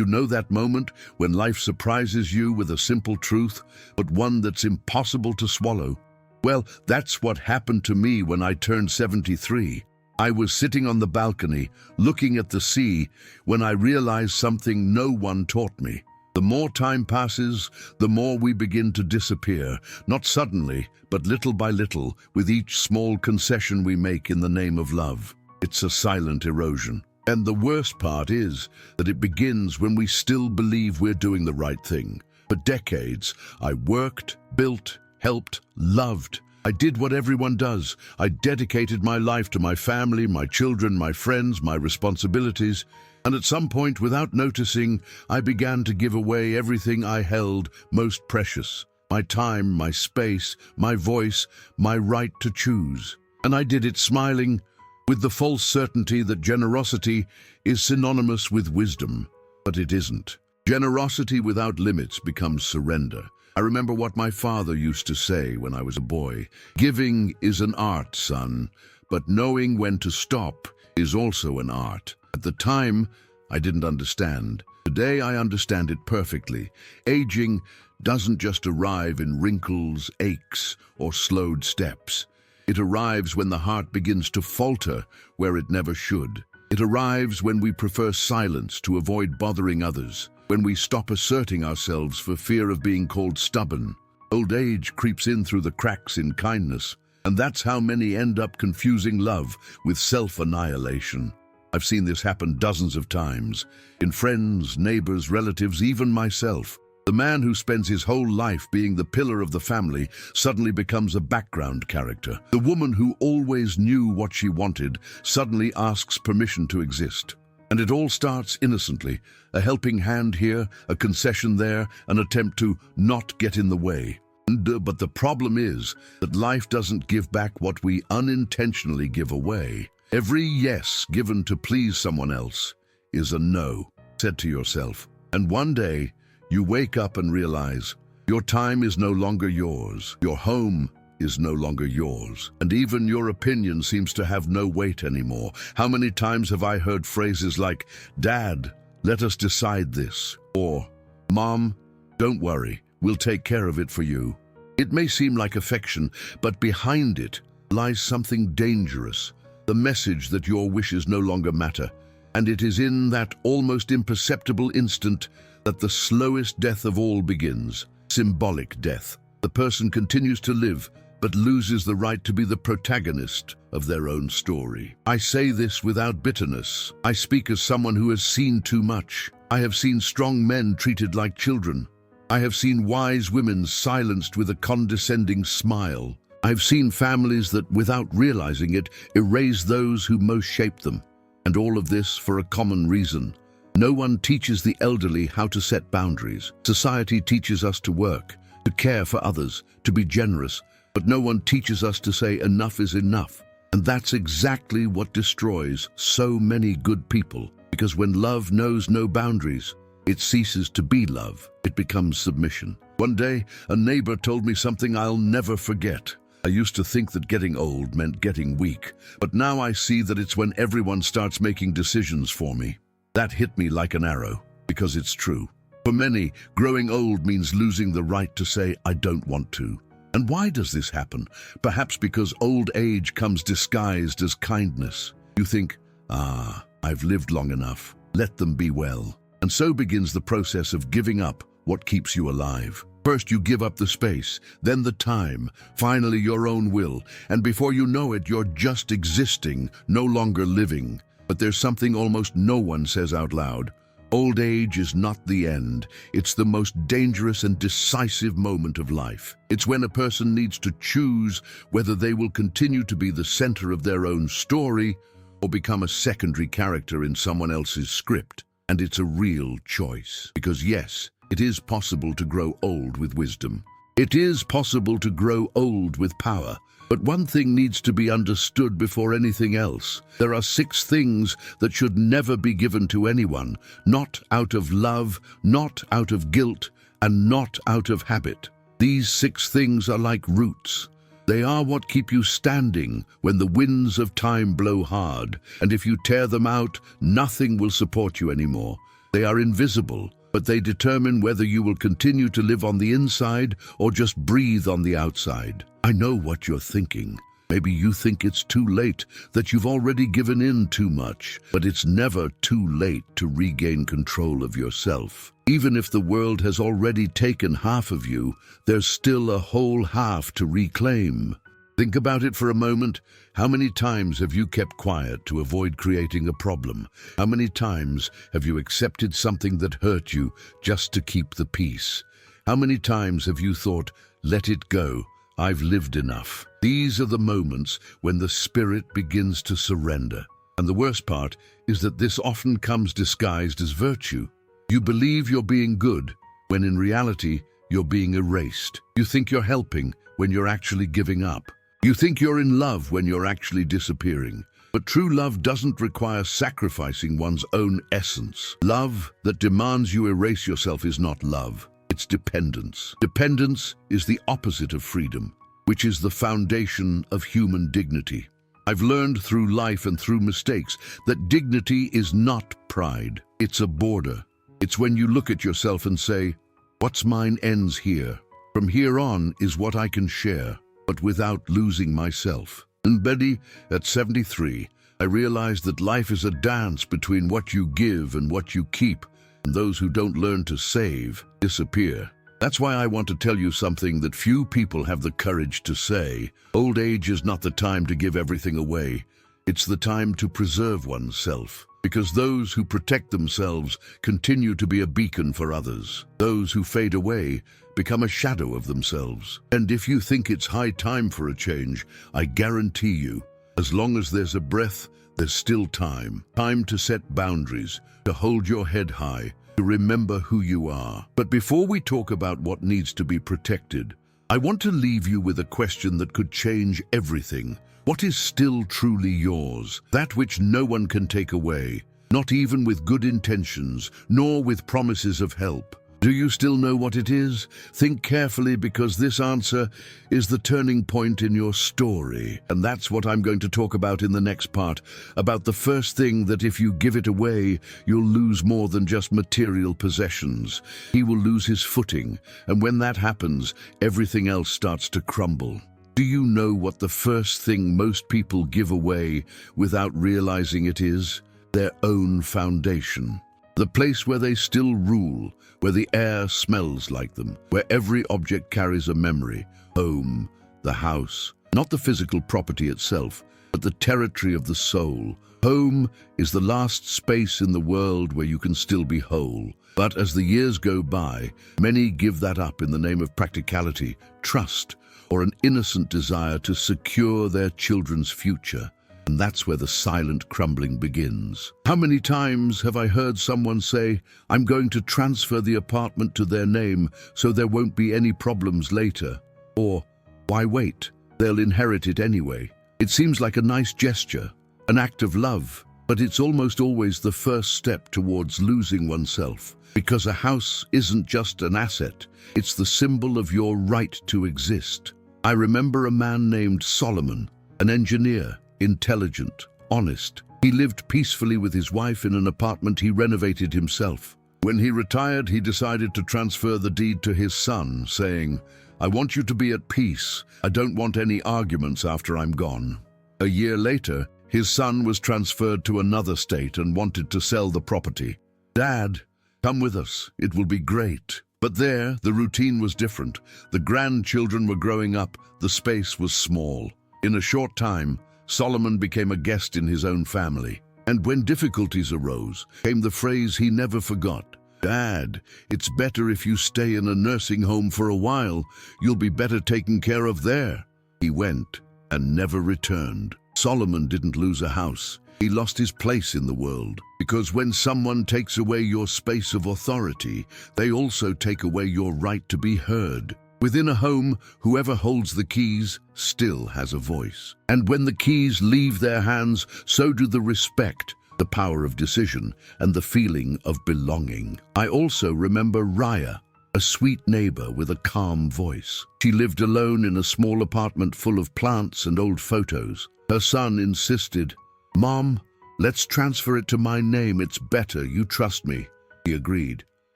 You know that moment when life surprises you with a simple truth, but one that's impossible to swallow? Well, that's what happened to me when I turned 73. I was sitting on the balcony, looking at the sea, when I realized something no one taught me. The more time passes, the more we begin to disappear, not suddenly, but little by little, with each small concession we make in the name of love. It's a silent erosion. And the worst part is that it begins when we still believe we're doing the right thing. For decades, I worked, built, helped, loved. I did what everyone does. I dedicated my life to my family, my children, my friends, my responsibilities. And at some point, without noticing, I began to give away everything I held most precious. My time, my space, my voice, my right to choose. And I did it smiling, with the false certainty that generosity is synonymous with wisdom. But it isn't. Generosity without limits becomes surrender. I remember what my father used to say when I was a boy. Giving is an art, son, but knowing when to stop is also an art. At the time, I didn't understand. Today, I understand it perfectly. Aging doesn't just arrive in wrinkles, aches, or slowed steps. It arrives when the heart begins to falter where it never should. It arrives when we prefer silence to avoid bothering others, when we stop asserting ourselves for fear of being called stubborn. Old age creeps in through the cracks in kindness, and that's how many end up confusing love with self-annihilation. I've seen this happen dozens of times, in friends, neighbors, relatives, even myself. The man who spends his whole life being the pillar of the family suddenly becomes a background character. The woman who always knew what she wanted suddenly asks permission to exist. And it all starts innocently, a helping hand here, a concession there, an attempt to not get in the way. But the problem is that life doesn't give back what we unintentionally give away. Every yes given to please someone else is a no, said to yourself. And one day, you wake up and realize your time is no longer yours, your home is no longer yours, and even your opinion seems to have no weight anymore. How many times have I heard phrases like, "Dad, let us decide this," or "Mom, don't worry, we'll take care of it for you." It may seem like affection, but behind it lies something dangerous, the message that your wishes no longer matter. And it is in that almost imperceptible instant that the slowest death of all begins, symbolic death. The person continues to live, but loses the right to be the protagonist of their own story. I say this without bitterness. I speak as someone who has seen too much. I have seen strong men treated like children. I have seen wise women silenced with a condescending smile. I have seen families that, without realizing it, erase those who most shaped them. And all of this for a common reason. No one teaches the elderly how to set boundaries. Society teaches us to work, to care for others, to be generous, but no one teaches us to say enough is enough. And that's exactly what destroys so many good people. Because when love knows no boundaries, it ceases to be love. It becomes submission. One day, a neighbor told me something I'll never forget. I used to think that getting old meant getting weak, but now I see that it's when everyone starts making decisions for me. That hit me like an arrow, because it's true. For many, growing old means losing the right to say, "I don't want to." And why does this happen? Perhaps because old age comes disguised as kindness. You think, I've lived long enough. Let them be well. And so begins the process of giving up what keeps you alive. First you give up the space, then the time, finally your own will, and before you know it, you're just existing, no longer living. But there's something almost no one says out loud. Old age is not the end. It's the most dangerous and decisive moment of life. It's when a person needs to choose whether they will continue to be the center of their own story or become a secondary character in someone else's script. And it's a real choice. Because yes, it is possible to grow old with wisdom. It is possible to grow old with power. But one thing needs to be understood before anything else. There are 6 things that should never be given to anyone, not out of love, not out of guilt, and not out of habit. These 6 things are like roots. They are what keep you standing when the winds of time blow hard, and if you tear them out, nothing will support you anymore. They are invisible, but they determine whether you will continue to live on the inside or just breathe on the outside. I know what you're thinking. Maybe you think it's too late, that you've already given in too much, but it's never too late to regain control of yourself. Even if the world has already taken half of you, there's still a whole half to reclaim. Think about it for a moment. How many times have you kept quiet to avoid creating a problem? How many times have you accepted something that hurt you just to keep the peace? How many times have you thought, let it go, I've lived enough? These are the moments when the spirit begins to surrender. And the worst part is that this often comes disguised as virtue. You believe you're being good, when in reality, you're being erased. You think you're helping when you're actually giving up. You think you're in love when you're actually disappearing. But true love doesn't require sacrificing one's own essence. Love that demands you erase yourself is not love. It's dependence. Dependence is the opposite of freedom, which is the foundation of human dignity. I've learned through life and through mistakes that dignity is not pride. It's a border. It's when you look at yourself and say, what's mine ends here. From here on is what I can share, but without losing myself. And Betty, at 73, I realized that life is a dance between what you give and what you keep, and those who don't learn to save disappear. That's why I want to tell you something that few people have the courage to say. Old age is not the time to give everything away. It's the time to preserve oneself. Because those who protect themselves continue to be a beacon for others. Those who fade away become a shadow of themselves. And if you think it's high time for a change, I guarantee you, as long as there's a breath, there's still time. Time to set boundaries, to hold your head high, to remember who you are. But before we talk about what needs to be protected, I want to leave you with a question that could change everything. What is still truly yours? That which no one can take away, not even with good intentions, nor with promises of help. Do you still know what it is? Think carefully, because this answer is the turning point in your story. And that's what I'm going to talk about in the next part, about the first thing that if you give it away, you'll lose more than just material possessions. He will lose his footing, and when that happens, everything else starts to crumble. Do you know what the first thing most people give away without realizing it is? Their own foundation. The place where they still rule, where the air smells like them, where every object carries a memory. Home, the house, not the physical property itself, but the territory of the soul. Home is the last space in the world where you can still be whole. But as the years go by, many give that up in the name of practicality, trust, or an innocent desire to secure their children's future. And that's where the silent crumbling begins. How many times have I heard someone say, I'm going to transfer the apartment to their name so there won't be any problems later? Or, why wait? They'll inherit it anyway. It seems like a nice gesture, an act of love, but it's almost always the first step towards losing oneself. Because a house isn't just an asset, it's the symbol of your right to exist. I remember a man named Solomon, an engineer, intelligent, honest. He lived peacefully with his wife in an apartment he renovated himself. When he retired, he decided to transfer the deed to his son, saying, I want you to be at peace. I don't want any arguments after I'm gone. A year later, his son was transferred to another state and wanted to sell the property. Dad, come with us. It will be great. But there, the routine was different. The grandchildren were growing up. The space was small. In a short time, Solomon became a guest in his own family. And when difficulties arose, came the phrase he never forgot. Dad, it's better if you stay in a nursing home for a while. You'll be better taken care of there. He went and never returned. Solomon didn't lose a house. He lost his place in the world. Because when someone takes away your space of authority, they also take away your right to be heard. Within a home, whoever holds the keys still has a voice. And when the keys leave their hands, so do the respect, the power of decision, and the feeling of belonging. I also remember Raya, a sweet neighbor with a calm voice. She lived alone in a small apartment full of plants and old photos. Her son insisted, Mom, let's transfer it to my name. It's better, you trust me. He agreed.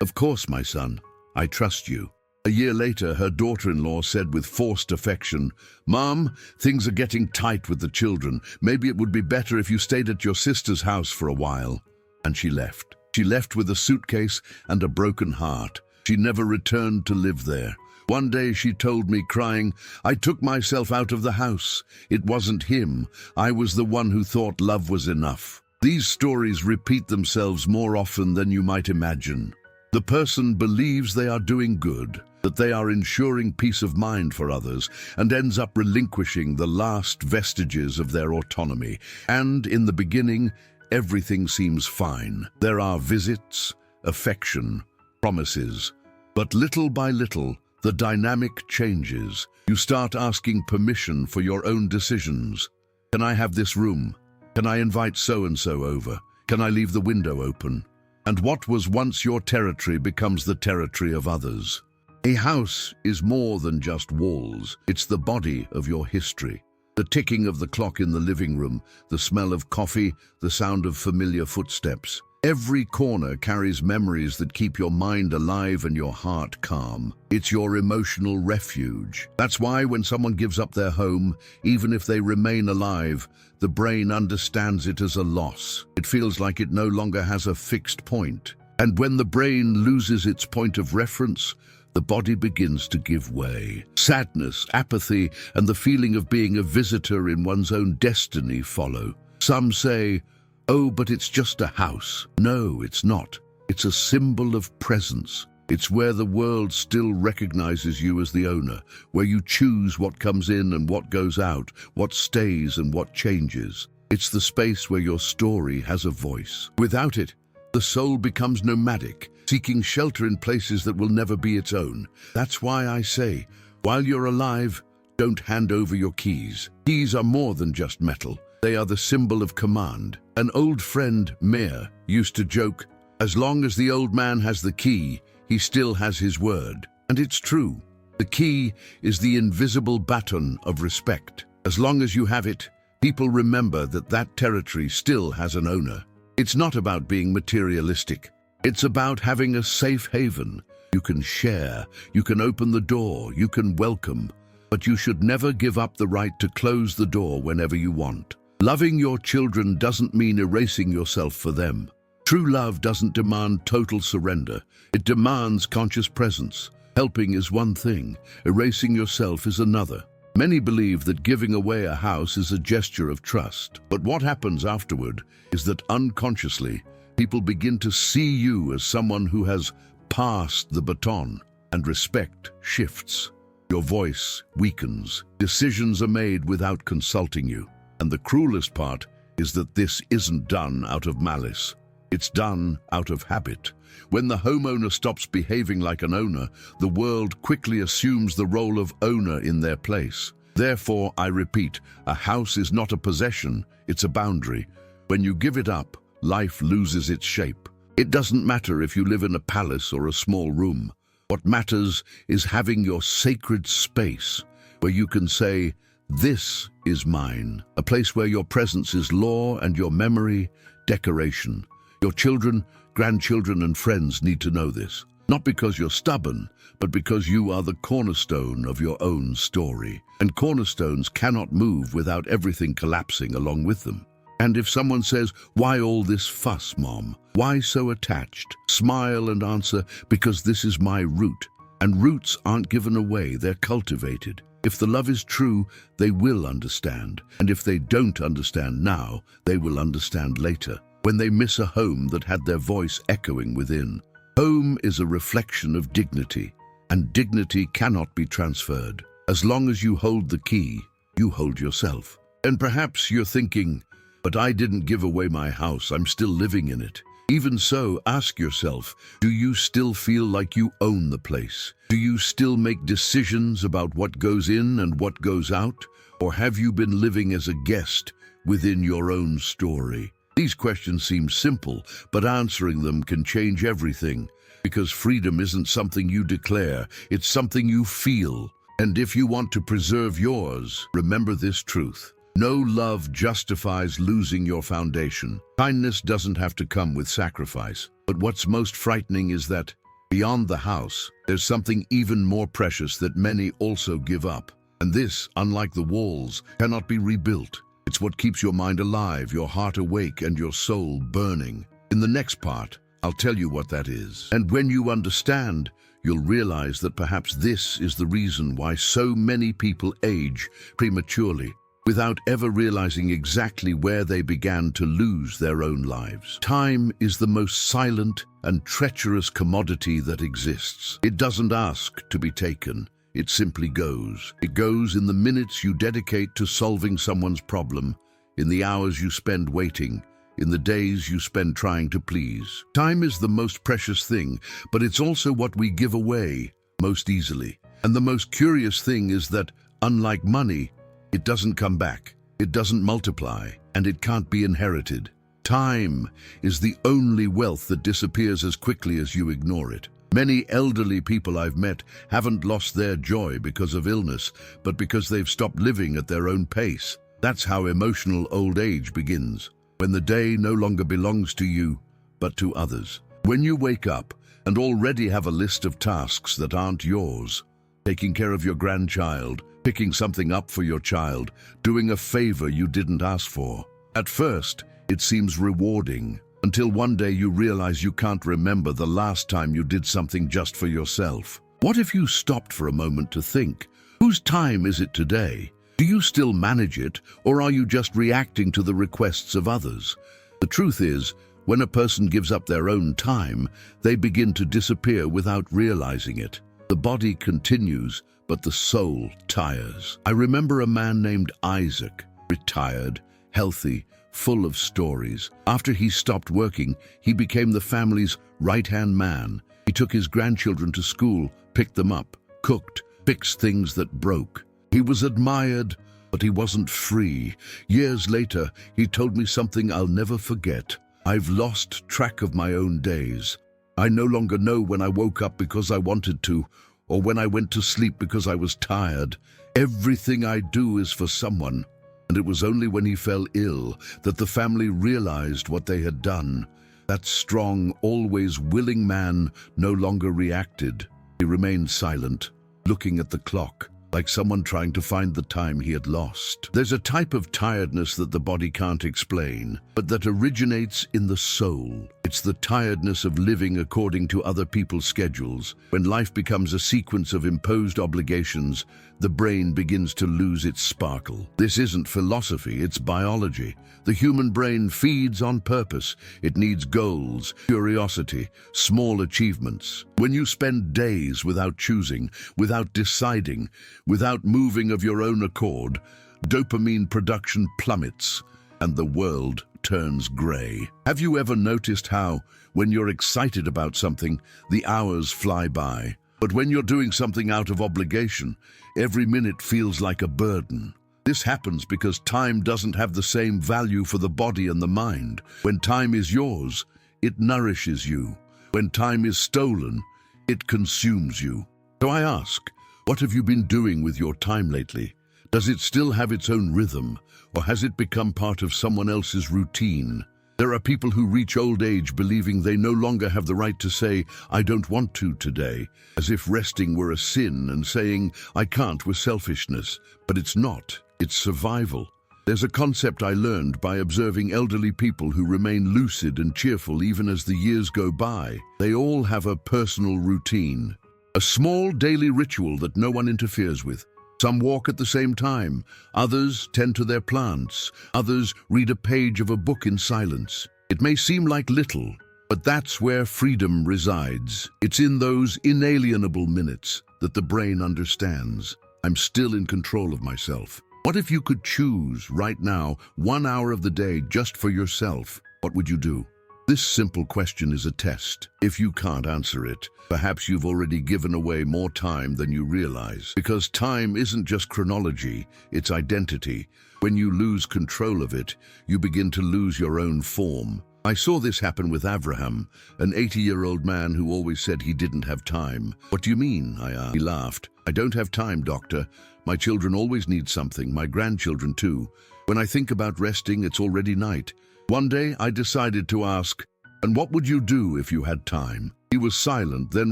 Of course, my son. I trust you. A year later, her daughter-in-law said with forced affection, "Mom, things are getting tight with the children. Maybe it would be better if you stayed at your sister's house for a while." And she left. She left with a suitcase and a broken heart. She never returned to live there. One day she told me, crying, "I took myself out of the house. It wasn't him. I was the one who thought love was enough." These stories repeat themselves more often than you might imagine. The person believes they are doing good, that they are ensuring peace of mind for others, and ends up relinquishing the last vestiges of their autonomy. And in the beginning, everything seems fine. There are visits, affection, promises. But little by little, the dynamic changes. You start asking permission for your own decisions. Can I have this room? Can I invite so-and-so over? Can I leave the window open? And what was once your territory becomes the territory of others. A house is more than just walls. It's the body of your history. The ticking of the clock in the living room, the smell of coffee, the sound of familiar footsteps. Every corner carries memories that keep your mind alive and your heart calm. It's your emotional refuge. That's why when someone gives up their home, even if they remain alive, the brain understands it as a loss. It feels like it no longer has a fixed point. And when the brain loses its point of reference, the body begins to give way. Sadness, apathy, and the feeling of being a visitor in one's own destiny follow. Some say, "Oh, but it's just a house." No, it's not. It's a symbol of presence. It's where the world still recognizes you as the owner, where you choose what comes in and what goes out, what stays and what changes. It's the space where your story has a voice. Without it, the soul becomes nomadic, seeking shelter in places that will never be its own. That's why I say, while you're alive, don't hand over your keys. Keys are more than just metal. They are the symbol of command. An old friend, Mayor, used to joke, "As long as the old man has the key, he still has his word." And it's true. The key is the invisible baton of respect. As long as you have it, people remember that that territory still has an owner. It's not about being materialistic. It's about having a safe haven. You can share, you can open the door, you can welcome, but you should never give up the right to close the door whenever you want. Loving your children doesn't mean erasing yourself for them. True love doesn't demand total surrender. It demands conscious presence. Helping is one thing, erasing yourself is another. Many believe that giving away a house is a gesture of trust. But what happens afterward is that unconsciously, people begin to see you as someone who has passed the baton, and respect shifts. Your voice weakens. Decisions are made without consulting you. And the cruelest part is that this isn't done out of malice. It's done out of habit. When the homeowner stops behaving like an owner, the world quickly assumes the role of owner in their place. Therefore, I repeat, a house is not a possession, it's a boundary. When you give it up, life loses its shape. It doesn't matter if you live in a palace or a small room. What matters is having your sacred space, where you can say, "This is mine," a place where your presence is law and your memory, decoration. Your children, grandchildren, and friends need to know this. Not because you're stubborn, but because you are the cornerstone of your own story. And cornerstones cannot move without everything collapsing along with them. And if someone says, "Why all this fuss, Mom? Why so attached?" Smile and answer, "Because this is my root." And roots aren't given away, they're cultivated. If the love is true, they will understand. And if they don't understand now, they will understand later, when they miss a home that had their voice echoing within. Home is a reflection of dignity, and dignity cannot be transferred. As long as you hold the key, you hold yourself. And perhaps you're thinking, "But I didn't give away my house, I'm still living in it." Even so, ask yourself, do you still feel like you own the place? Do you still make decisions about what goes in and what goes out? Or have you been living as a guest within your own story? These questions seem simple, but answering them can change everything, because freedom isn't something you declare, it's something you feel. And if you want to preserve yours, remember this truth. No love justifies losing your foundation. Kindness doesn't have to come with sacrifice. But what's most frightening is that, beyond the house, there's something even more precious that many also give up. And this, unlike the walls, cannot be rebuilt. It's what keeps your mind alive, your heart awake, and your soul burning. In the next part, I'll tell you what that is. And when you understand, you'll realize that perhaps this is the reason why so many people age prematurely, without ever realizing exactly where they began to lose their own lives. Time is the most silent and treacherous commodity that exists. It doesn't ask to be taken. It simply goes. It goes in the minutes you dedicate to solving someone's problem, in the hours you spend waiting, in the days you spend trying to please. Time is the most precious thing, but it's also what we give away most easily. And the most curious thing is that, unlike money, it doesn't come back, it doesn't multiply, and it can't be inherited. Time is the only wealth that disappears as quickly as you ignore it. Many elderly people I've met haven't lost their joy because of illness, but because they've stopped living at their own pace. That's how emotional old age begins, when the day no longer belongs to you, but to others. When you wake up and already have a list of tasks that aren't yours, taking care of your grandchild, picking something up for your child, doing a favor you didn't ask for. At first, it seems rewarding, until one day you realize you can't remember the last time you did something just for yourself. What if you stopped for a moment to think, whose time is it today? Do you still manage it, or are you just reacting to the requests of others? The truth is, when a person gives up their own time, they begin to disappear without realizing it. The body continues, but the soul tires. I remember a man named Isaac, retired, healthy, full of stories. After he stopped working, he became the family's right-hand man. He took his grandchildren to school, picked them up, cooked, fixed things that broke. He was admired, but he wasn't free. Years later, he told me something I'll never forget. I've lost track of my own days. I no longer know when I woke up because I wanted to, or when I went to sleep because I was tired. Everything I do is for someone. And it was only when he fell ill that the family realized what they had done. That strong, always willing man no longer reacted. He remained silent, looking at the clock, like someone trying to find the time he had lost. There's a type of tiredness that the body can't explain, but that originates in the soul. It's the tiredness of living according to other people's schedules. When life becomes a sequence of imposed obligations, the brain begins to lose its sparkle. This isn't philosophy, it's biology. The human brain feeds on purpose. It needs goals, curiosity, small achievements. When you spend days without choosing, without deciding, without moving of your own accord, dopamine production plummets and the world turns gray. Have you ever noticed how, when you're excited about something, the hours fly by? But when you're doing something out of obligation, every minute feels like a burden. This happens because time doesn't have the same value for the body and the mind. When time is yours, it nourishes you. When time is stolen, it consumes you. So I ask, what have you been doing with your time lately? Does it still have its own rhythm, or has it become part of someone else's routine? There are people who reach old age believing they no longer have the right to say, "I don't want to today," as if resting were a sin and saying, "I can't" was selfishness. But it's not. It's survival. There's a concept I learned by observing elderly people who remain lucid and cheerful even as the years go by. They all have a personal routine, a small daily ritual that no one interferes with. Some walk at the same time, others tend to their plants, others read a page of a book in silence. It may seem like little, but that's where freedom resides. It's in those inalienable minutes that the brain understands, I'm still in control of myself. What if you could choose right now 1 hour of the day just for yourself? What would you do? This simple question is a test. If you can't answer it, perhaps you've already given away more time than you realize. Because time isn't just chronology, it's identity. When you lose control of it, you begin to lose your own form. I saw this happen with Avraham, an 80-year-old man who always said he didn't have time. "What do you mean?" I asked. He laughed. "I don't have time, doctor. My children always need something, my grandchildren too. When I think about resting, it's already night." One day, I decided to ask, And what would you do if you had time? He was silent, then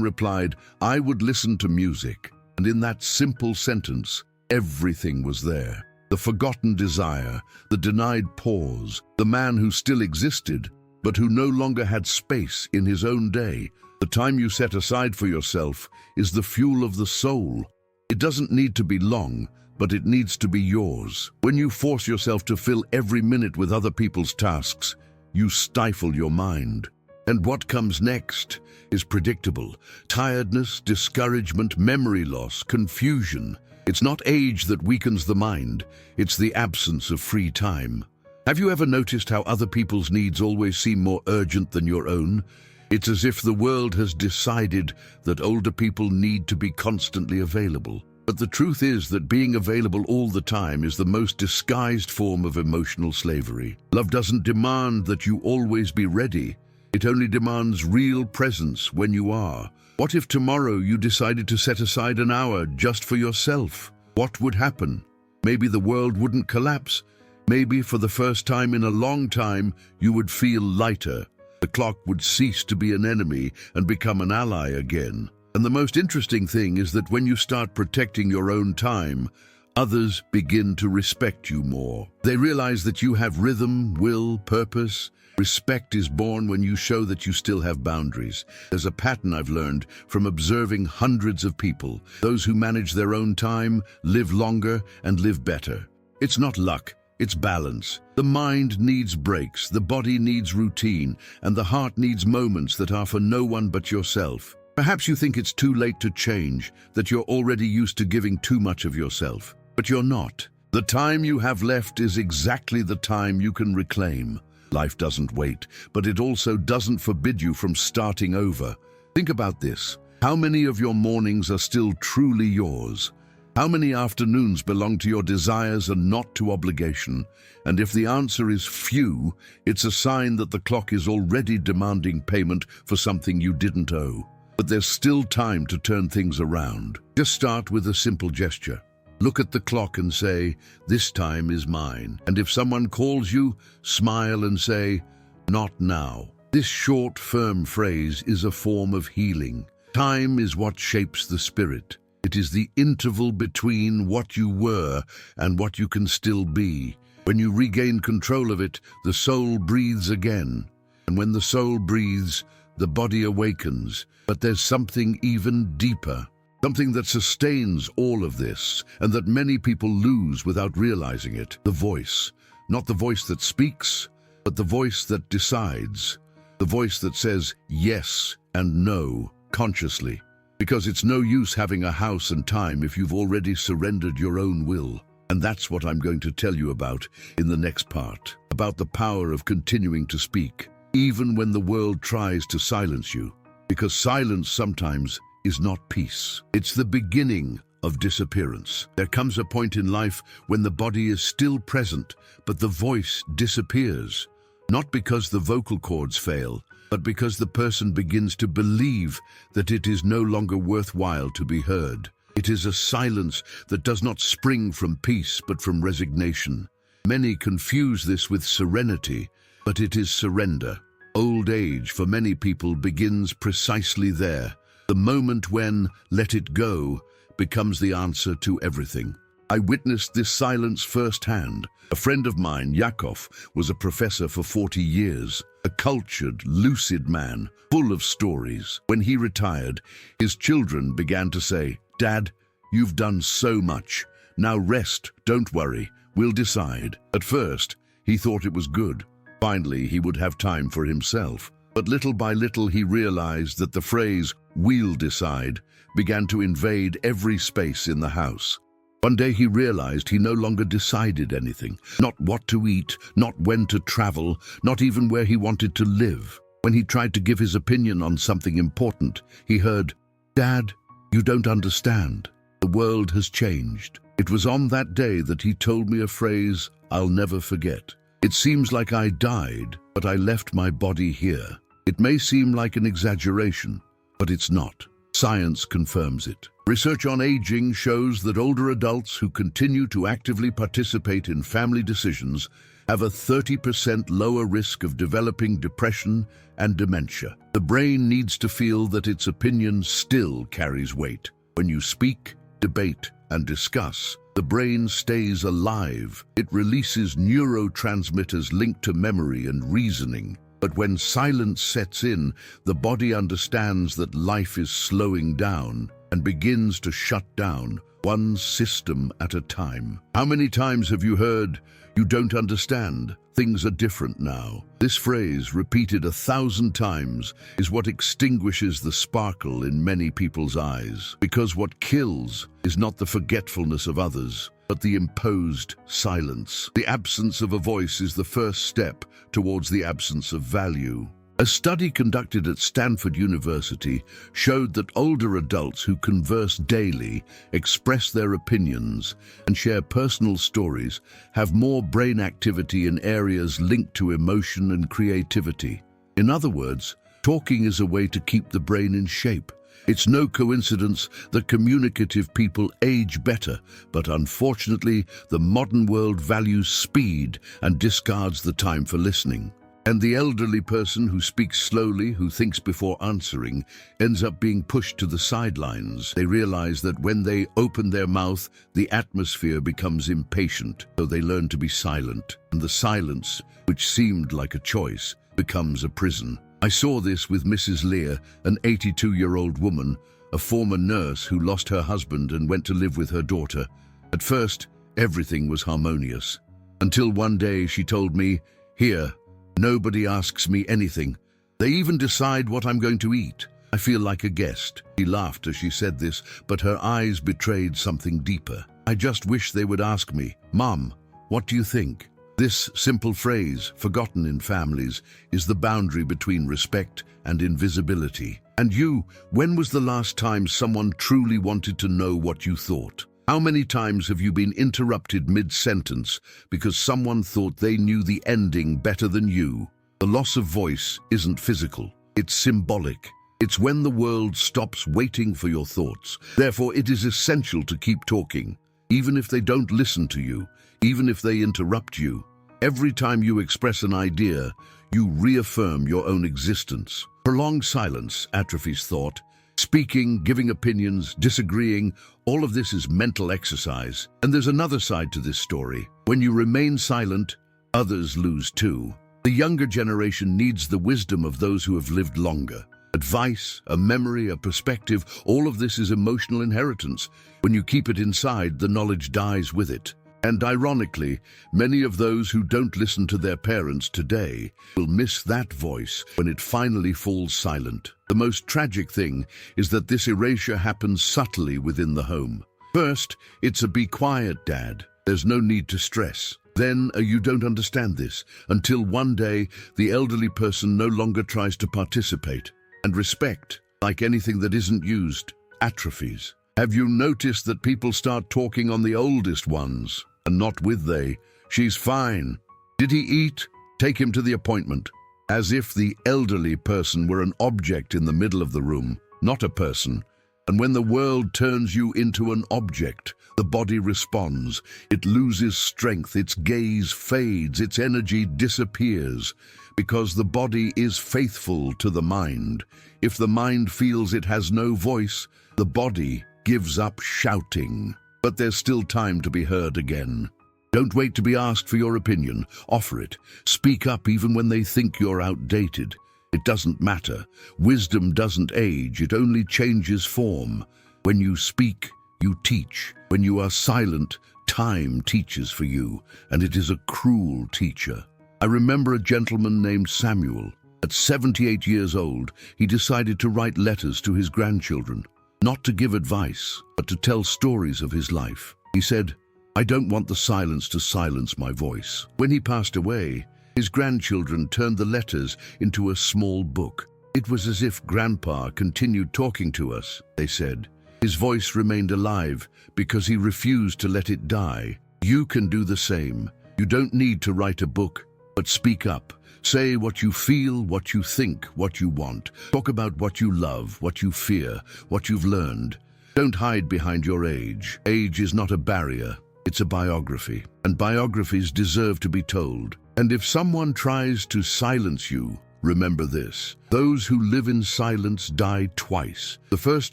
replied, I would listen to music. And in that simple sentence, everything was there. The forgotten desire, the denied pause, the man who still existed, but who no longer had space in his own day. The time you set aside for yourself is the fuel of the soul. It doesn't need to be long, but it needs to be yours. When you force yourself to fill every minute with other people's tasks, you stifle your mind. And what comes next is predictable. Tiredness, discouragement, memory loss, confusion. It's not age that weakens the mind, it's the absence of free time. Have you ever noticed how other people's needs always seem more urgent than your own? It's as if the world has decided that older people need to be constantly available. But the truth is that being available all the time is the most disguised form of emotional slavery. Love doesn't demand that you always be ready. It only demands real presence when you are. What if tomorrow you decided to set aside an hour just for yourself? What would happen? Maybe the world wouldn't collapse. Maybe for the first time in a long time, you would feel lighter. The clock would cease to be an enemy and become an ally again. And the most interesting thing is that when you start protecting your own time, others begin to respect you more. They realize that you have rhythm, will, purpose. Respect is born when you show that you still have boundaries. There's a pattern I've learned from observing hundreds of people. Those who manage their own time live longer and live better. It's not luck, it's balance. The mind needs breaks, the body needs routine, and the heart needs moments that are for no one but yourself. Perhaps you think it's too late to change, that you're already used to giving too much of yourself. But you're not. The time you have left is exactly the time you can reclaim. Life doesn't wait, but it also doesn't forbid you from starting over. Think about this. How many of your mornings are still truly yours? How many afternoons belong to your desires and not to obligation? And if the answer is few, it's a sign that the clock is already demanding payment for something you didn't owe. But there's still time to turn things around. Just start with a simple gesture. Look at the clock and say, this time is mine. And if someone calls you, smile and say, not now. This short, firm phrase is a form of healing. Time is what shapes the spirit. It is the interval between what you were and what you can still be. When you regain control of it, the soul breathes again. And when the soul breathes, the body awakens. But there's something even deeper. Something that sustains all of this, and that many people lose without realizing it. The voice. Not the voice that speaks, but the voice that decides. The voice that says yes and no consciously. Because it's no use having a house and time if you've already surrendered your own will. And that's what I'm going to tell you about in the next part. About the power of continuing to speak, even when the world tries to silence you. Because silence sometimes is not peace. It's the beginning of disappearance. There comes a point in life when the body is still present, but the voice disappears. Not because the vocal cords fail, but because the person begins to believe that it is no longer worthwhile to be heard. It is a silence that does not spring from peace, but from resignation. Many confuse this with serenity, but it is surrender. Old age, for many people, begins precisely there. The moment when let it go becomes the answer to everything. I witnessed this silence firsthand. A friend of mine, Yakov, was a professor for 40 years, a cultured, lucid man, full of stories. When he retired, his children began to say, "Dad, you've done so much. Now rest, don't worry, we'll decide." At first, he thought it was good. Finally, he would have time for himself. But little by little, he realized that the phrase, "we'll decide," began to invade every space in the house. One day he realized he no longer decided anything. Not what to eat, not when to travel, not even where he wanted to live. When he tried to give his opinion on something important, he heard, "Dad, you don't understand. The world has changed." It was on that day that he told me a phrase I'll never forget. "It seems like I died, but I left my body here." It may seem like an exaggeration, but it's not. Science confirms it. Research on aging shows that older adults who continue to actively participate in family decisions have a 30% lower risk of developing depression and dementia. The brain needs to feel that its opinion still carries weight. When you speak, debate, and discuss, the brain stays alive. It releases neurotransmitters linked to memory and reasoning. But when silence sets in, the body understands that life is slowing down and begins to shut down, one system at a time. How many times have you heard, "You don't understand, things are different now"? This phrase, repeated 1,000 times, is what extinguishes the sparkle in many people's eyes. Because what kills is not the forgetfulness of others, but the imposed silence. The absence of a voice is the first step towards the absence of value. A study conducted at Stanford University showed that older adults who converse daily, express their opinions, and share personal stories have more brain activity in areas linked to emotion and creativity. In other words, talking is a way to keep the brain in shape. It's no coincidence that communicative people age better, but unfortunately, the modern world values speed and discards the time for listening. And the elderly person who speaks slowly, who thinks before answering, ends up being pushed to the sidelines. They realize that when they open their mouth, the atmosphere becomes impatient, so they learn to be silent. And the silence, which seemed like a choice, becomes a prison. I saw this with Mrs. Lear, an 82-year-old woman, a former nurse who lost her husband and went to live with her daughter. At first, everything was harmonious. Until one day she told me, "Here, nobody asks me anything. They even decide what I'm going to eat. I feel like a guest." She laughed as she said this, but her eyes betrayed something deeper. "I just wish they would ask me, 'Mom, what do you think?'" This simple phrase, forgotten in families, is the boundary between respect and invisibility. And you, when was the last time someone truly wanted to know what you thought? How many times have you been interrupted mid-sentence because someone thought they knew the ending better than you? The loss of voice isn't physical, it's symbolic. It's when the world stops waiting for your thoughts. Therefore, it is essential to keep talking, even if they don't listen to you, even if they interrupt you. Every time you express an idea, you reaffirm your own existence. Prolonged silence atrophies thought. Speaking, giving opinions, disagreeing, all of this is mental exercise. And there's another side to this story. When you remain silent, others lose too. The younger generation needs the wisdom of those who have lived longer. Advice, a memory, a perspective, all of this is emotional inheritance. When you keep it inside, the knowledge dies with it. And ironically, many of those who don't listen to their parents today will miss that voice when it finally falls silent. The most tragic thing is that this erasure happens subtly within the home. First, it's a "be quiet, Dad. There's no need to stress." Then "you don't understand this," until one day the elderly person no longer tries to participate. And respect, like anything that isn't used, atrophies. Have you noticed that people start talking on the oldest ones? And not with they. "She's fine. Did he eat? Take him to the appointment." As if the elderly person were an object in the middle of the room, not a person. And when the world turns you into an object, the body responds. It loses strength, its gaze fades, its energy disappears, because the body is faithful to the mind. If the mind feels it has no voice, the body gives up shouting. But there's still time to be heard again. Don't wait to be asked for your opinion. Offer it. Speak up even when they think you're outdated. It doesn't matter. Wisdom doesn't age, it only changes form. When you speak, you teach. When you are silent, time teaches for you, and it is a cruel teacher. I remember a gentleman named Samuel. At 78 years old, he decided to write letters to his grandchildren. Not to give advice, but to tell stories of his life. He said, "I don't want the silence to silence my voice." When he passed away, his grandchildren turned the letters into a small book. "It was as if Grandpa continued talking to us," they said. His voice remained alive because he refused to let it die. You can do the same. You don't need to write a book, but speak up. Say what you feel, what you think, what you want. Talk about what you love, what you fear, what you've learned. Don't hide behind your age. Age is not a barrier. It's a biography, and biographies deserve to be told. And if someone tries to silence you, remember this: those who live in silence die twice. The first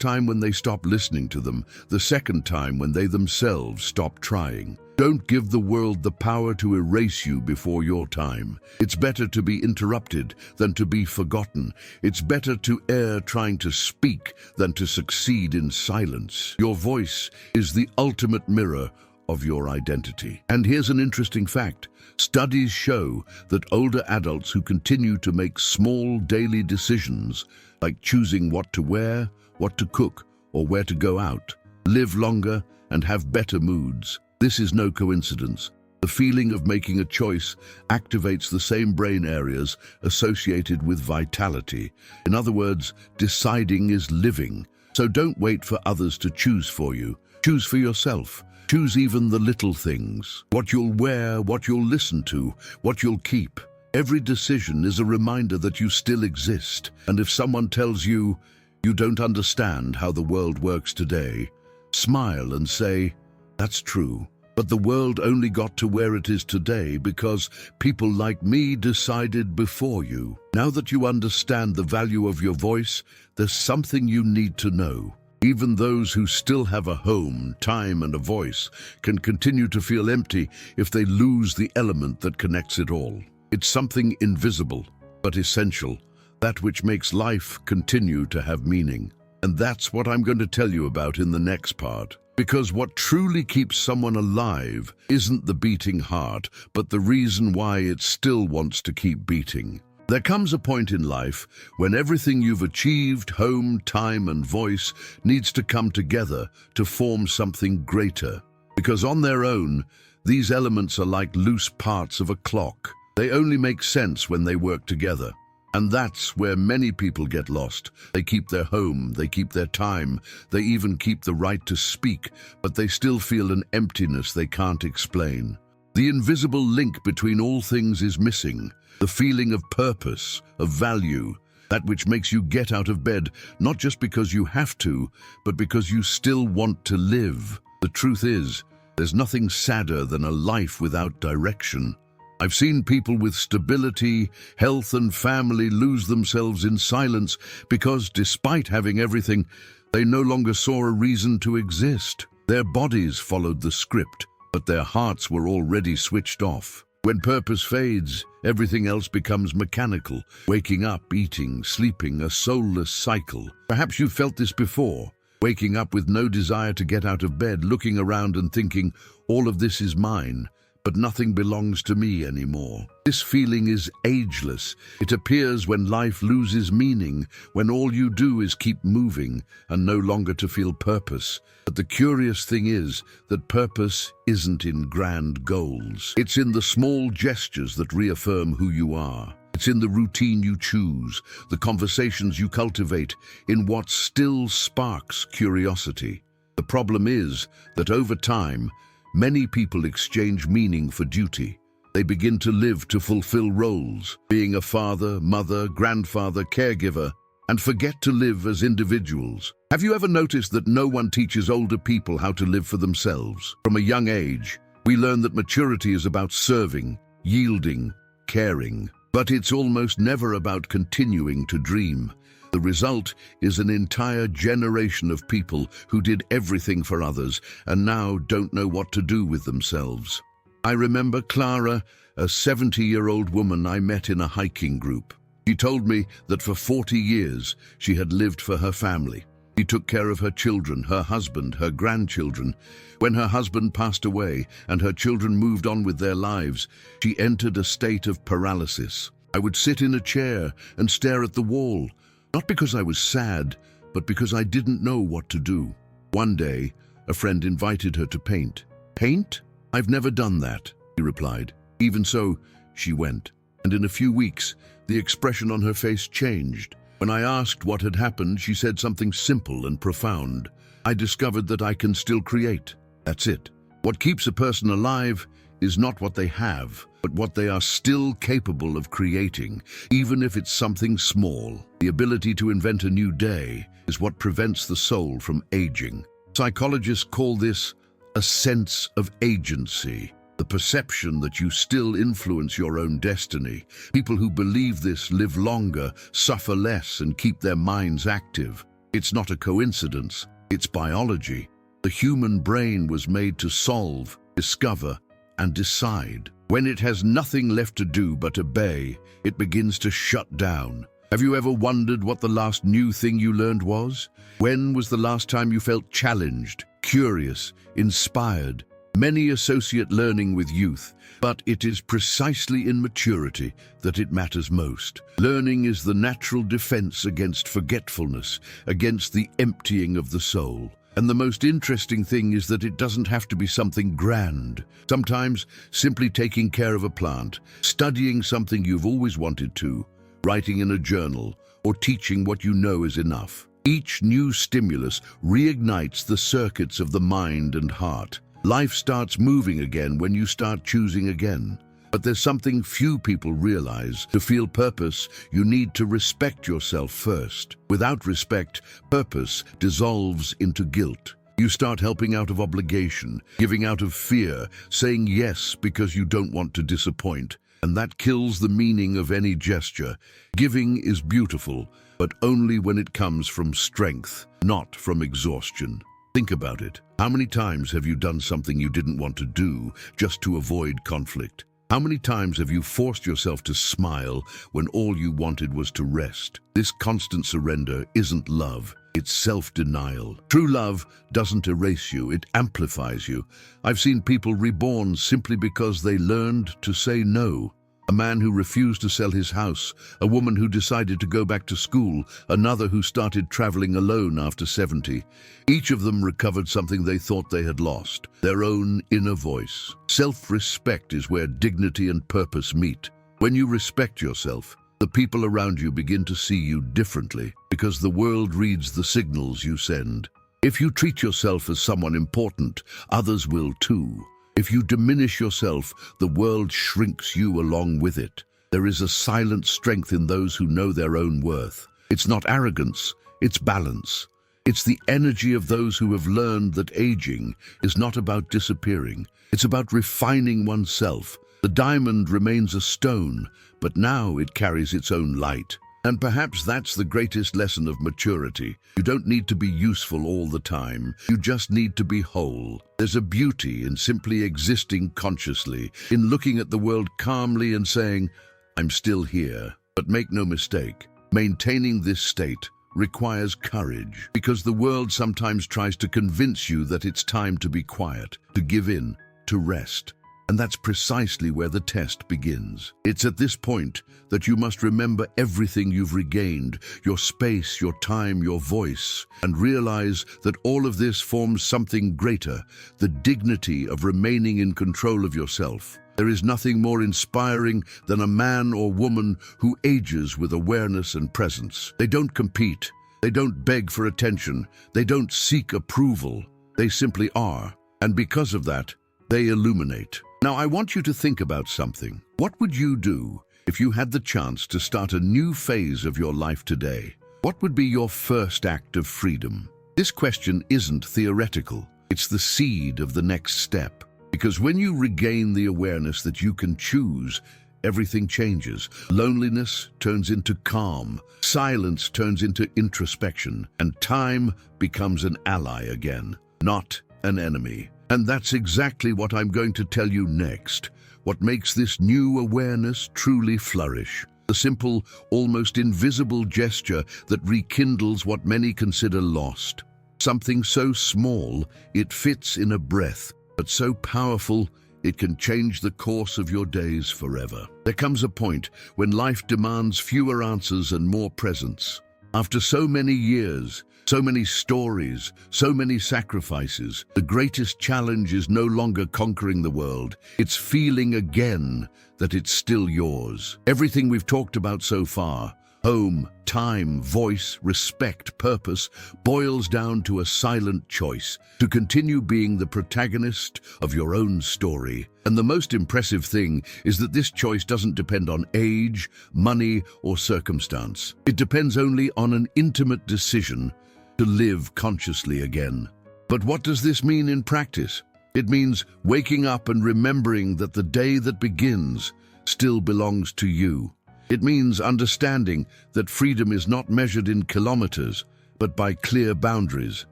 time when they stop listening to them, the second time when they themselves stop trying. Don't give the world the power to erase you before your time. It's better to be interrupted than to be forgotten. It's better to err trying to speak than to succeed in silence. Your voice is the ultimate mirror of your identity. And here's an interesting fact. Studies show that older adults who continue to make small daily decisions, like choosing what to wear, what to cook, or where to go out, live longer and have better moods. This is no coincidence. The feeling of making a choice activates the same brain areas associated with vitality. In other words, deciding is living. So don't wait for others to choose for you. Choose for yourself. Choose even the little things. What you'll wear, what you'll listen to, what you'll keep. Every decision is a reminder that you still exist. And if someone tells you, you don't understand how the world works today, smile and say, that's true. But the world only got to where it is today because people like me decided before you. Now that you understand the value of your voice, there's something you need to know. Even those who still have a home, time, and a voice can continue to feel empty if they lose the element that connects it all. It's something invisible, but essential, that which makes life continue to have meaning. And that's what I'm going to tell you about in the next part. Because what truly keeps someone alive isn't the beating heart, but the reason why it still wants to keep beating. There comes a point in life when everything you've achieved, home, time, and voice needs to come together to form something greater. Because on their own, these elements are like loose parts of a clock. They only make sense when they work together. And that's where many people get lost. They keep their home, they keep their time, they even keep the right to speak, but they still feel an emptiness they can't explain. The invisible link between all things is missing. The feeling of purpose, of value, that which makes you get out of bed, not just because you have to, but because you still want to live. The truth is, there's nothing sadder than a life without direction. I've seen people with stability, health, and family lose themselves in silence because, despite having everything, they no longer saw a reason to exist. Their bodies followed the script, but their hearts were already switched off. When purpose fades, everything else becomes mechanical. Waking up, eating, sleeping, a soulless cycle. Perhaps you've felt this before. Waking up with no desire to get out of bed, looking around and thinking, all of this is mine, but nothing belongs to me anymore. This feeling is ageless. It appears when life loses meaning, when all you do is keep moving and no longer to feel purpose. But the curious thing is that purpose isn't in grand goals. It's in the small gestures that reaffirm who you are. It's in the routine you choose, the conversations you cultivate, in what still sparks curiosity. The problem is that over time, many people exchange meaning for duty. They begin to live to fulfill roles, being a father, mother, grandfather, caregiver, and forget to live as individuals. Have you ever noticed that no one teaches older people how to live for themselves? From a young age, we learn that maturity is about serving, yielding, caring. But it's almost never about continuing to dream. The result is an entire generation of people who did everything for others and now don't know what to do with themselves. I remember Clara, a 70-year-old woman I met in a hiking group. She told me that for 40 years she had lived for her family. She took care of her children, her husband, her grandchildren. When her husband passed away and her children moved on with their lives, she entered a state of paralysis. I would sit in a chair and stare at the wall. Not because I was sad, but because I didn't know what to do. One day, a friend invited her to paint. Paint? I've never done that, she replied. Even so, she went. And in a few weeks, the expression on her face changed. When I asked what had happened, she said something simple and profound. I discovered that I can still create. That's it. What keeps a person alive is not what they have, but what they are still capable of creating, even if it's something small. The ability to invent a new day is what prevents the soul from aging. Psychologists call this a sense of agency, the perception that you still influence your own destiny. People who believe this live longer, suffer less, and keep their minds active. It's not a coincidence, it's biology. The human brain was made to solve, discover, and decide. When it has nothing left to do but obey, it begins to shut down. Have you ever wondered what the last new thing you learned was? When was the last time you felt challenged, curious, inspired? Many associate learning with youth, but it is precisely in maturity that it matters most. Learning is the natural defense against forgetfulness, against the emptying of the soul. And the most interesting thing is that it doesn't have to be something grand. Sometimes simply taking care of a plant, studying something you've always wanted to, writing in a journal, or teaching what you know is enough. Each new stimulus reignites the circuits of the mind and heart. Life starts moving again when you start choosing again. But there's something few people realize. To feel purpose, you need to respect yourself first. Without respect, purpose dissolves into guilt. You start helping out of obligation, giving out of fear, saying yes because you don't want to disappoint. And that kills the meaning of any gesture. Giving is beautiful, but only when it comes from strength, not from exhaustion. Think about it. How many times have you done something you didn't want to do just to avoid conflict? How many times have you forced yourself to smile when all you wanted was to rest? This constant surrender isn't love, it's self-denial. True love doesn't erase you, it amplifies you. I've seen people reborn simply because they learned to say no. A man who refused to sell his house, a woman who decided to go back to school, another who started traveling alone after 70. Each of them recovered something they thought they had lost, their own inner voice. Self-respect is where dignity and purpose meet. When you respect yourself, the people around you begin to see you differently because the world reads the signals you send. If you treat yourself as someone important, others will too. If you diminish yourself, the world shrinks you along with it. There is a silent strength in those who know their own worth. It's not arrogance, it's balance. It's the energy of those who have learned that aging is not about disappearing. It's about refining oneself. The diamond remains a stone, but now it carries its own light. And perhaps that's the greatest lesson of maturity. You don't need to be useful all the time. You just need to be whole. There's a beauty in simply existing consciously, in looking at the world calmly and saying, I'm still here. But make no mistake, maintaining this state requires courage, because the world sometimes tries to convince you that it's time to be quiet, to give in, to rest. And that's precisely where the test begins. It's at this point that you must remember everything you've regained, your space, your time, your voice, and realize that all of this forms something greater, the dignity of remaining in control of yourself. There is nothing more inspiring than a man or woman who ages with awareness and presence. They don't compete. They don't beg for attention. They don't seek approval. They simply are. And because of that, they illuminate. Now, I want you to think about something. What would you do if you had the chance to start a new phase of your life today? What would be your first act of freedom? This question isn't theoretical. It's the seed of the next step. Because when you regain the awareness that you can choose, everything changes. Loneliness turns into calm, silence turns into introspection, and time becomes an ally again, not an enemy. And that's exactly what I'm going to tell you next. What makes this new awareness truly flourish. The simple, almost invisible gesture that rekindles what many consider lost. Something so small, it fits in a breath, but so powerful, it can change the course of your days forever. There comes a point when life demands fewer answers and more presence. After so many years, so many stories, so many sacrifices, the greatest challenge is no longer conquering the world. It's feeling again that it's still yours. Everything we've talked about so far, home, time, voice, respect, purpose, boils down to a silent choice to continue being the protagonist of your own story. And the most impressive thing is that this choice doesn't depend on age, money, or circumstance. It depends only on an intimate decision to live consciously again. But what does this mean in practice? It means waking up and remembering that the day that begins still belongs to you. It means understanding that freedom is not measured in kilometers, but by clear boundaries,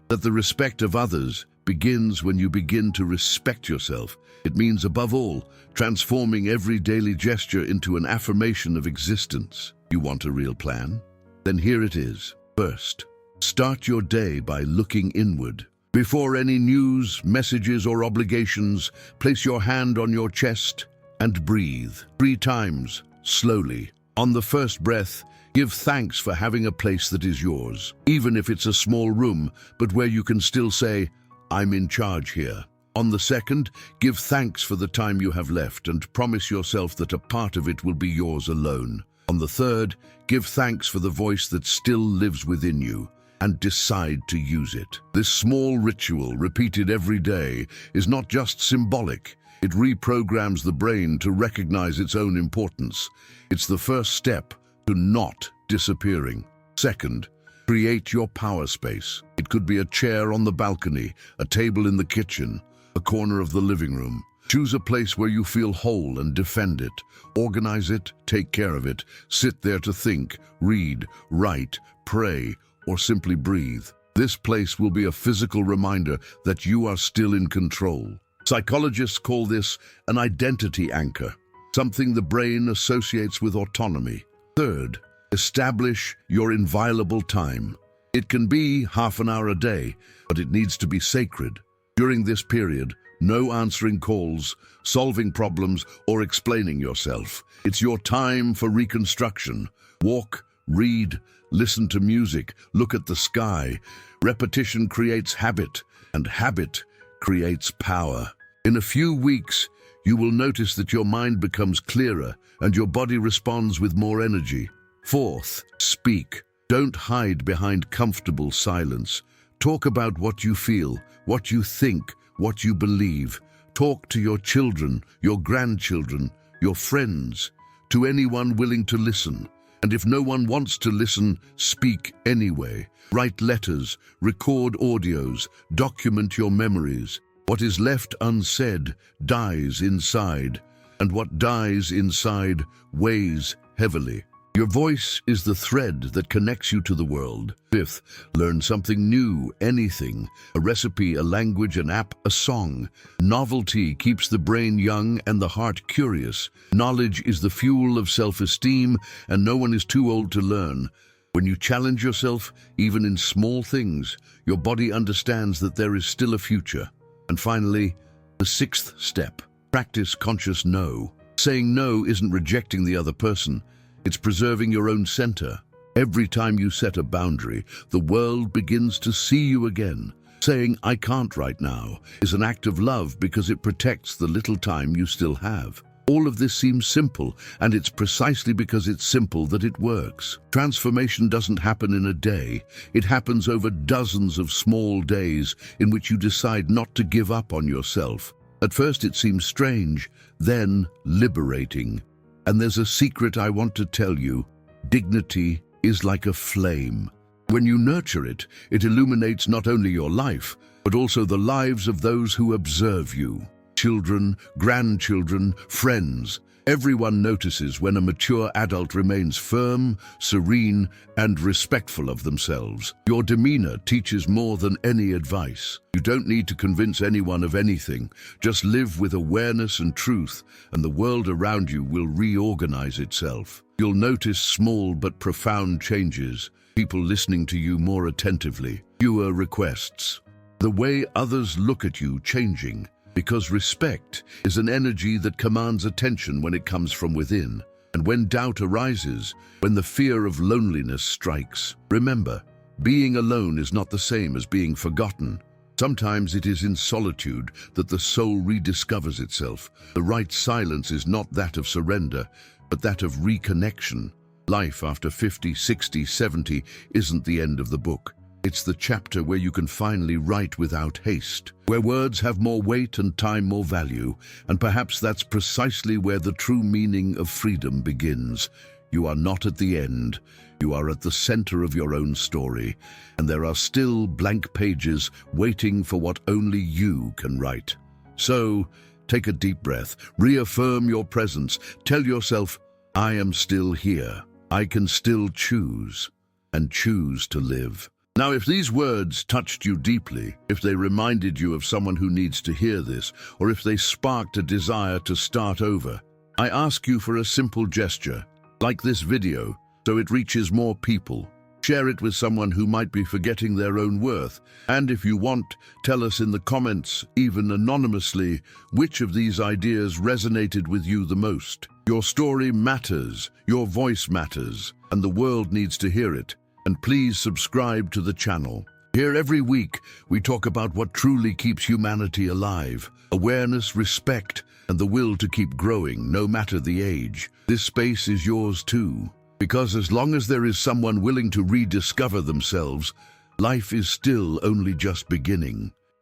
that the respect of others begins when you begin to respect yourself. It means, above all, transforming every daily gesture into an affirmation of existence. You want a real plan? Then here it is. First, start your day by looking inward. Before any news, messages, or obligations, place your hand on your chest and breathe 3 times, slowly. On the first breath, give thanks for having a place that is yours, even if it's a small room, but where you can still say, "I'm in charge here." On the second, give thanks for the time you have left and promise yourself that a part of it will be yours alone. On the third, give thanks for the voice that still lives within you and decide to use it. This small ritual, repeated every day, is not just symbolic. It reprograms the brain to recognize its own importance. It's the first step to not disappearing. Second, create your power space. It could be a chair on the balcony, a table in the kitchen, a corner of the living room. Choose a place where you feel whole and defend it. Organize it, take care of it. Sit there to think, read, write, pray, or simply breathe. This place will be a physical reminder that you are still in control. Psychologists call this an identity anchor, something the brain associates with autonomy. Third, establish your inviolable time. It can be half an hour a day, but it needs to be sacred. During this period, no answering calls, solving problems, or explaining yourself. It's your time for reconstruction. Walk, read, listen to music, look at the sky. Repetition creates habit, and habit creates power. In a few weeks, you will notice that your mind becomes clearer and your body responds with more energy. Fourth, speak. Don't hide behind comfortable silence. Talk about what you feel, what you think, what you believe. Talk to your children, your grandchildren, your friends, to anyone willing to listen. And if no one wants to listen, speak anyway. Write letters, record audios, document your memories. What is left unsaid dies inside, and what dies inside weighs heavily. Your voice is the thread that connects you to the world. Fifth, learn something new, anything. A recipe, a language, an app, a song. Novelty keeps the brain young and the heart curious. Knowledge is the fuel of self-esteem, and no one is too old to learn. When you challenge yourself, even in small things, your body understands that there is still a future. And finally, the sixth step, practice conscious no. Saying no isn't rejecting the other person. It's preserving your own center. Every time you set a boundary, the world begins to see you again. Saying, "I can't right now," is an act of love because it protects the little time you still have. All of this seems simple, and it's precisely because it's simple that it works. Transformation doesn't happen in a day. It happens over dozens of small days in which you decide not to give up on yourself. At first it seems strange, then liberating. And there's a secret I want to tell you. Dignity is like a flame. When you nurture it, it illuminates not only your life, but also the lives of those who observe you. Children, grandchildren, friends. Everyone notices when a mature adult remains firm, serene, and respectful of themselves. Your demeanor teaches more than any advice. You don't need to convince anyone of anything. Just live with awareness and truth, and the world around you will reorganize itself. You'll notice small but profound changes. People listening to you more attentively. Fewer requests. The way others look at you changing. Because respect is an energy that commands attention when it comes from within. And when doubt arises, when the fear of loneliness strikes, remember, being alone is not the same as being forgotten. Sometimes it is in solitude that the soul rediscovers itself. The right silence is not that of surrender, but that of reconnection. Life after 50, 60, 70 isn't the end of the book. It's the chapter where you can finally write without haste, where words have more weight and time more value, and perhaps that's precisely where the true meaning of freedom begins. You are not at the end. You are at the center of your own story, and there are still blank pages waiting for what only you can write. So, take a deep breath, reaffirm your presence, tell yourself, I am still here. I can still choose, and choose to live. Now, if these words touched you deeply, if they reminded you of someone who needs to hear this, or if they sparked a desire to start over, I ask you for a simple gesture, like this video, so it reaches more people. Share it with someone who might be forgetting their own worth. And if you want, tell us in the comments, even anonymously, which of these ideas resonated with you the most. Your story matters, your voice matters, and the world needs to hear it. And please subscribe to the channel. Here every week, we talk about what truly keeps humanity alive. Awareness, respect, and the will to keep growing, no matter the age. This space is yours too. Because as long as there is someone willing to rediscover themselves, life is still only just beginning.